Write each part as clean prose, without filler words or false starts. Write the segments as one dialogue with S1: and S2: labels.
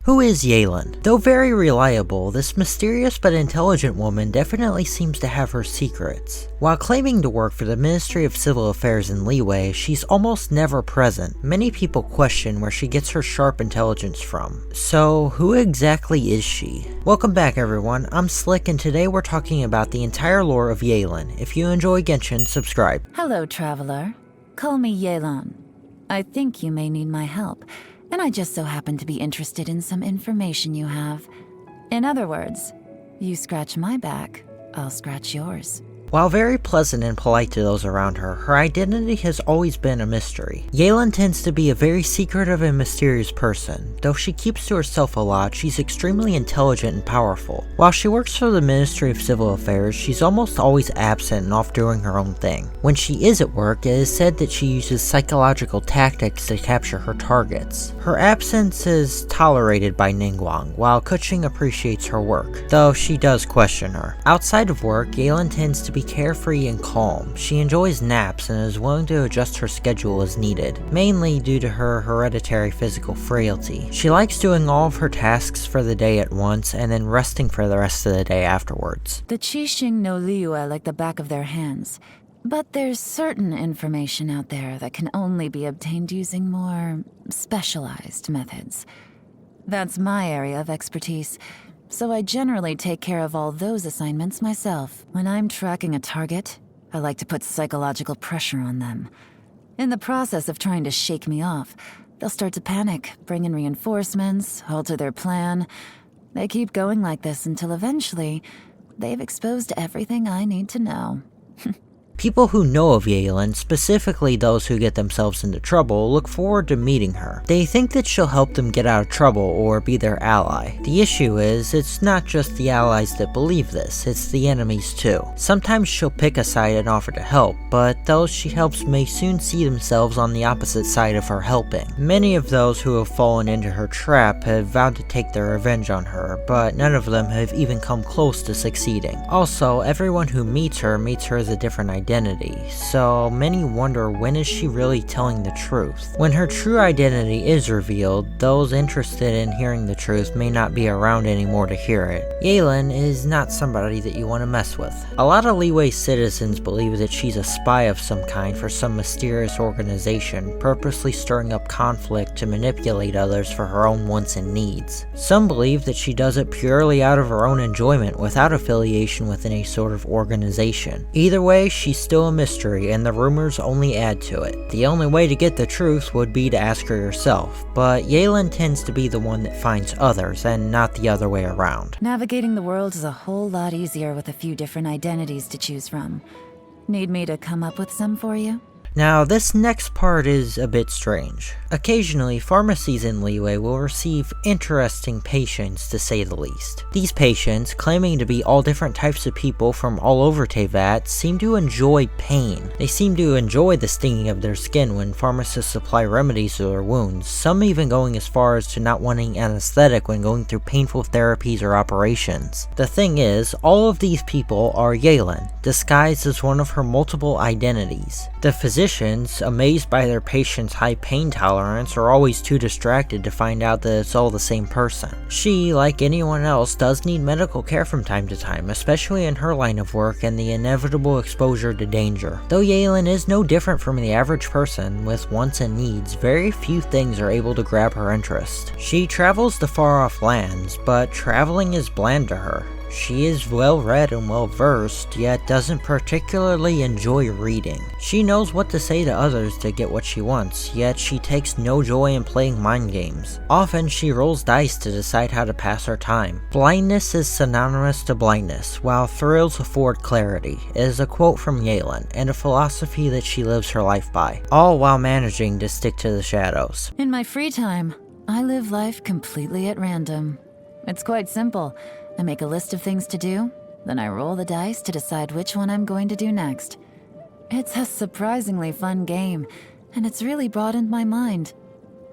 S1: Who is Yelan? Though very reliable, this mysterious but intelligent woman definitely seems to have her secrets. While claiming to work for the Ministry of Civil Affairs in Liyue, she's almost never present. Many people question where she gets her sharp intelligence from. So, who exactly is she? Welcome back everyone, I'm Slick and today we're talking about the entire lore of Yelan. If you enjoy Genshin, subscribe.
S2: Hello, traveler. Call me Yelan. I think you may need my help, and I just so happen to be interested in some information you have. In other words, you scratch my back, I'll scratch yours.
S1: While very pleasant and polite to those around her, her identity has always been a mystery. Yelan tends to be a very secretive and mysterious person. Though she keeps to herself a lot, she's extremely intelligent and powerful. While she works for the Ministry of Civil Affairs, she's almost always absent and off doing her own thing. When she is at work, it is said that she uses psychological tactics to capture her targets. Her absence is tolerated by Ningguang, while Keqing appreciates her work, though she does question her. Outside of work, Yelan tends to be carefree and calm. She enjoys naps and is willing to adjust her schedule as needed, mainly due to her hereditary physical frailty. She likes doing all of her tasks for the day at once and then resting for the rest of the day afterwards.
S2: The Qixing know Liyue like the back of their hands, but there's certain information out there that can only be obtained using more specialized methods. That's my area of expertise. So I generally take care of all those assignments myself. When I'm tracking a target, I like to put psychological pressure on them. In the process of trying to shake me off, they'll start to panic, bring in reinforcements, alter their plan. They keep going like this until eventually, they've exposed everything I need to know.
S1: People who know of Yelan, specifically those who get themselves into trouble, look forward to meeting her. They think that she'll help them get out of trouble or be their ally. The issue is, it's not just the allies that believe this, it's the enemies too. Sometimes she'll pick a side and offer to help, but those she helps may soon see themselves on the opposite side of her helping. Many of those who have fallen into her trap have vowed to take their revenge on her, but none of them have even come close to succeeding. Also, everyone who meets her as a different identity, so many wonder when is she really telling the truth. When her true identity is revealed, those interested in hearing the truth may not be around anymore to hear it. Yelan is not somebody that you want to mess with. A lot of Liyue citizens believe that she's a spy of some kind for some mysterious organization, purposely stirring up conflict to manipulate others for her own wants and needs. Some believe that she does it purely out of her own enjoyment without affiliation with any sort of organization. Either way, she's still a mystery and the rumors only add to it. The only way to get the truth would be to ask her yourself, but Yelan tends to be the one that finds others and not the other way around.
S2: Navigating the world is a whole lot easier with a few different identities to choose from. Need me to come up with some for you?
S1: Now, this next part is a bit strange. Occasionally, pharmacies in Liyue will receive interesting patients, to say the least. These patients, claiming to be all different types of people from all over Teyvat, seem to enjoy pain. They seem to enjoy the stinging of their skin when pharmacists supply remedies to their wounds, some even going as far as to not wanting anesthetic when going through painful therapies or operations. The thing is, all of these people are Yelan, disguised as one of her multiple identities. The physicians, amazed by their patients' high pain tolerance, are always too distracted to find out that it's all the same person. She, like anyone else, does need medical care from time to time, especially in her line of work and the inevitable exposure to danger. Though Yelan is no different from the average person with wants and needs, very few things are able to grab her interest. She travels to far-off lands, but traveling is bland to her. She is well-read and well-versed, yet doesn't particularly enjoy reading. She knows what to say to others to get what she wants, yet she takes no joy in playing mind games. Often she rolls dice to decide how to pass her time. Blindness is synonymous to blindness, while thrills afford clarity, is a quote from Yelan, and a philosophy that she lives her life by, all while managing to stick to the shadows.
S2: In my free time, I live life completely at random. It's quite simple. I make a list of things to do, then I roll the dice to decide which one I'm going to do next. It's a surprisingly fun game, and it's really broadened my mind.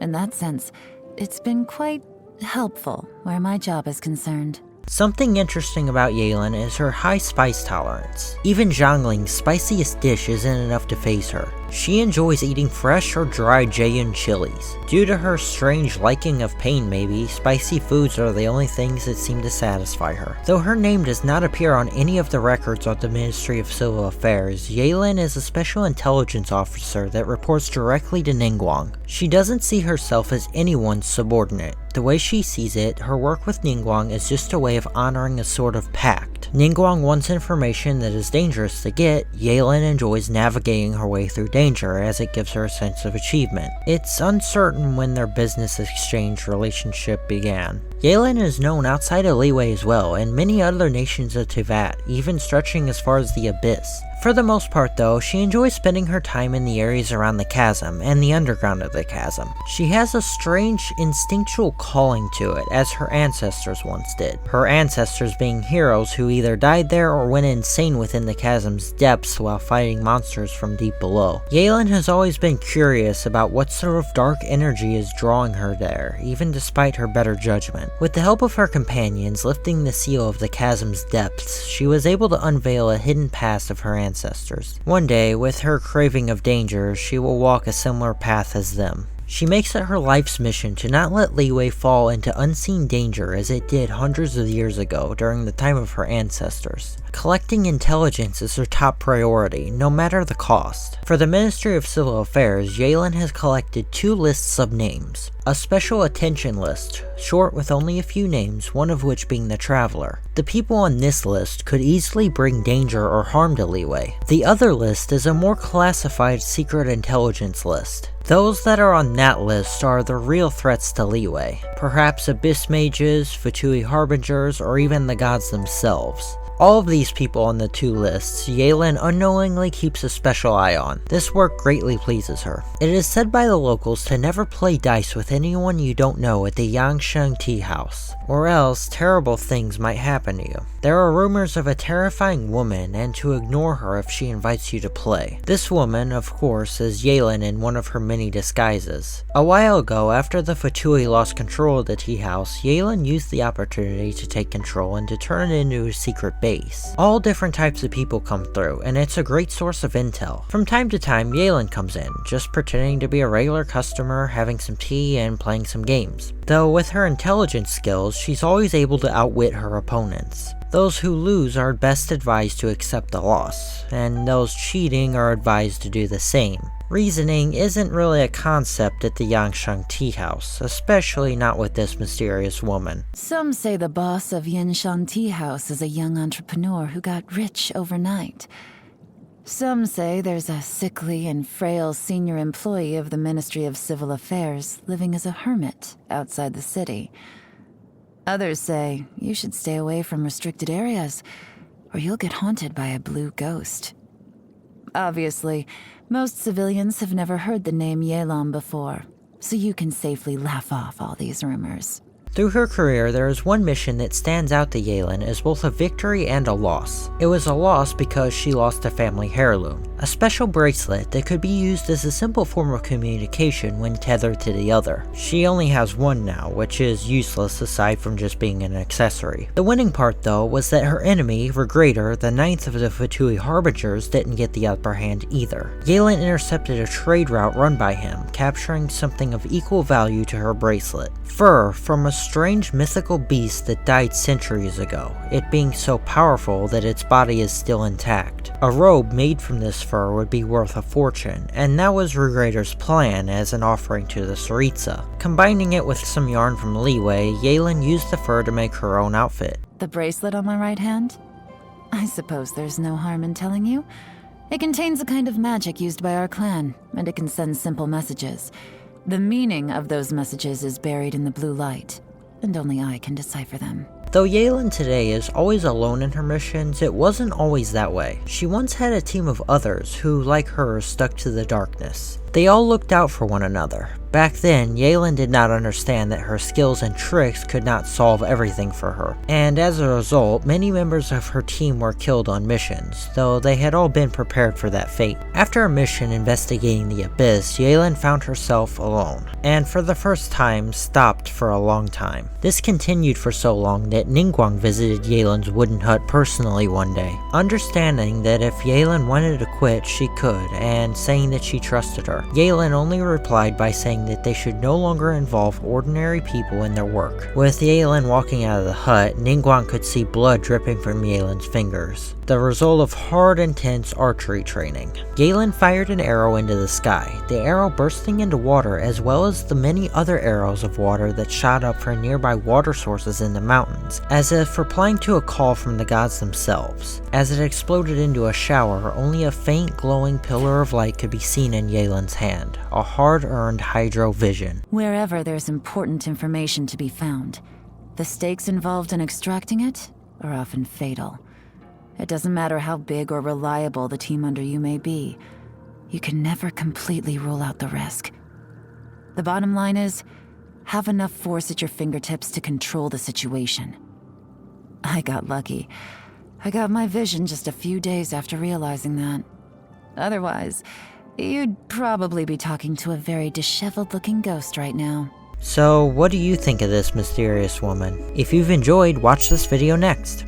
S2: In that sense, it's been quite helpful where my job is concerned.
S1: Something interesting about Yelan is her high spice tolerance. Even Zhangling's spiciest dish isn't enough to faze her. She enjoys eating fresh or dried Jayan chilies. Due to her strange liking of pain maybe, spicy foods are the only things that seem to satisfy her. Though her name does not appear on any of the records of the Ministry of Civil Affairs, Yelan is a special intelligence officer that reports directly to Ningguang. She doesn't see herself as anyone's subordinate. The way she sees it, her work with Ningguang is just a way of honoring a sort of pact. Ningguang wants information that is dangerous to get. Yelan enjoys navigating her way through danger as it gives her a sense of achievement. It's uncertain when their business exchange relationship began. Yelan is known outside of Liyue as well, and many other nations of Teyvat, even stretching as far as the Abyss. For the most part though, she enjoys spending her time in the areas around the chasm and the underground of the chasm. She has a strange instinctual calling to it, as her ancestors once did. Her ancestors being heroes who either died there or went insane within the chasm's depths while fighting monsters from deep below. Yelan has always been curious about what sort of dark energy is drawing her there, even despite her better judgment. With the help of her companions lifting the seal of the chasm's depths, she was able to unveil a hidden past of her ancestors. One day, with her craving of danger, she will walk a similar path as them. She makes it her life's mission to not let Liyue fall into unseen danger as it did hundreds of years ago during the time of her ancestors. Collecting intelligence is her top priority, no matter the cost. For the Ministry of Civil Affairs, Yelan has collected 2 lists of names. A special attention list, short with only a few names, one of which being the Traveler. The people on this list could easily bring danger or harm to Liyue. The other list is a more classified secret intelligence list. Those that are on that list are the real threats to Liyue, perhaps Abyss Mages, Fatui Harbingers, or even the gods themselves. All of these people on the 2 lists, Yelan unknowingly keeps a special eye on. This work greatly pleases her. It is said by the locals to never play dice with anyone you don't know at the Yangsheng Tea House, or else terrible things might happen to you. There are rumors of a terrifying woman and to ignore her if she invites you to play. This woman, of course, is Yelan in one of her many disguises. A while ago, after the Fatui lost control of the tea house, Yelan used the opportunity to take control and to turn it into a secret base. All different types of people come through, and it's a great source of intel. From time to time, Yelan comes in, just pretending to be a regular customer, having some tea and playing some games. Though with her intelligence skills, she's always able to outwit her opponents. Those who lose are best advised to accept the loss, and those cheating are advised to do the same. Reasoning isn't really a concept at the Yangsheng Tea House, especially not with this mysterious woman.
S2: Some say the boss of Yenshan Tea House is a young entrepreneur who got rich overnight. Some say there's a sickly and frail senior employee of the Ministry of Civil Affairs living as a hermit outside the city. Others say you should stay away from restricted areas, or you'll get haunted by a blue ghost. Obviously, most civilians have never heard the name Yelan before, so you can safely laugh off all these rumors.
S1: Through her career, there is one mission that stands out to Yelan as both a victory and a loss. It was a loss because she lost a family heirloom, a special bracelet that could be used as a simple form of communication when tethered to the other. She only has one now, which is useless aside from just being an accessory. The winning part though was that her enemy, Regrator, the 9th of the Fatui Harbingers, didn't get the upper hand either. Yelan intercepted a trade route run by him, capturing something of equal value to her bracelet. Fur from a strange mythical beast that died centuries ago, it being so powerful that its body is still intact. A robe made from this fur would be worth a fortune, and that was Regrator's plan as an offering to the Tsaritsa. Combining it with some yarn from Liyue, Yelan used the fur to make her own outfit.
S2: The bracelet on my right hand? I suppose there's no harm in telling you. It contains a kind of magic used by our clan, and it can send simple messages. The meaning of those messages is buried in the blue light, and only I can decipher them.
S1: Though Yelan today is always alone in her missions, it wasn't always that way. She once had a team of others who, like her, stuck to the darkness. They all looked out for one another. Back then, Yelan did not understand that her skills and tricks could not solve everything for her, and as a result, many members of her team were killed on missions, though they had all been prepared for that fate. After a mission investigating the Abyss, Yelan found herself alone, and for the first time, stopped for a long time. This continued for so long that Ningguang visited Yelan's wooden hut personally one day, understanding that if Yelan wanted to quit, she could, and saying that she trusted her. Yelan only replied by saying that they should no longer involve ordinary people in their work. With Yelan walking out of the hut, Ningguang could see blood dripping from Yelan's fingers, the result of hard, intense archery training. Yelan fired an arrow into the sky, the arrow bursting into water as well as the many other arrows of water that shot up from nearby water sources in the mountains, as if replying to a call from the gods themselves. As it exploded into a shower, only a faint glowing pillar of light could be seen in Yelan's hand, a hard-earned hydrovision.
S2: Wherever there's important information to be found, the stakes involved in extracting it are often fatal. It doesn't matter how big or reliable the team under you may be, you can never completely rule out the risk. The bottom line is, have enough force at your fingertips to control the situation. I got lucky. I got my vision just a few days after realizing that. Otherwise, you'd probably be talking to a very disheveled-looking ghost right now.
S1: So, what do you think of this mysterious woman? If you've enjoyed, watch this video next.